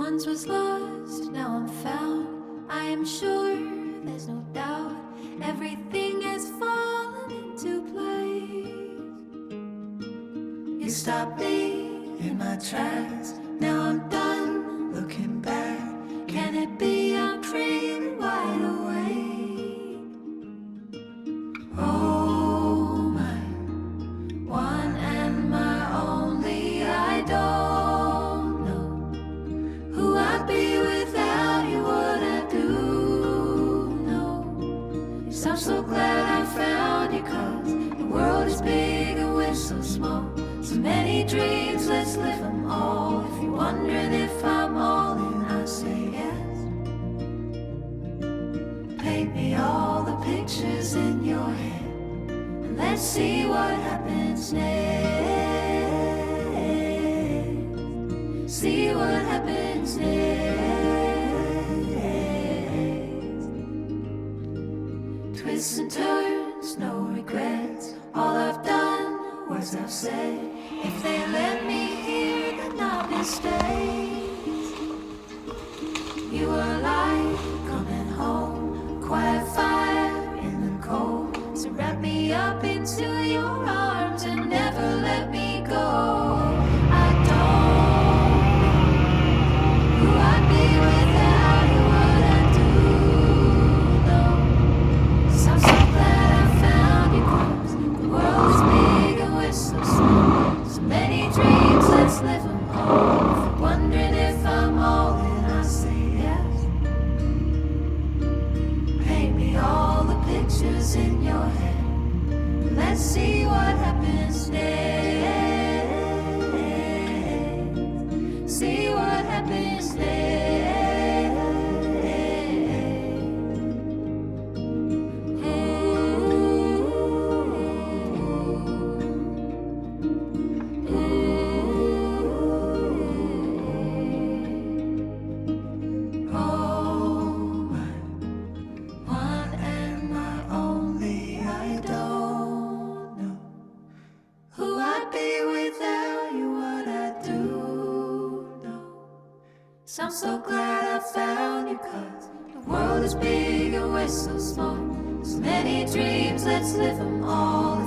once was lost, now I'm found. I am sure, there's no doubt, everything has fallen into place. You stopped me in my tracks, now I'm done looking back. Can it be I'm dreaming wide awake? Oh my, one and my only, I don't know who I'd be without you, what I'd do, no. Yes, I'm so glad I found you, 'cause the world is big and we're so small. So many dreams, let's live them all. If you're wondering if I'm all in, I say yes. Paint me all the pictures in your head, and let's see what happens next. See what happens next. Twists and turns, no regrets. All I've done, words I've said. If they let me hear the not mistakes. You were like coming home, quiet fire in the cold. So wrap me up into your arms and never let me go. I don't know who I'd be without you, what I'd do, no. So I'm so glad I found you, 'cause the world is big and we're so small. So many dreams, let's live them all. If you're wondering if I'm all in, I say yes. Paint me all the pictures in your head, let's see what happens next. See what happens next. Oh my, one and my only, I don't know who I'd be without you, what I'd do, no. So I'm so glad I found you, 'cause the world is big and we're so small. So many dreams, let's live them all.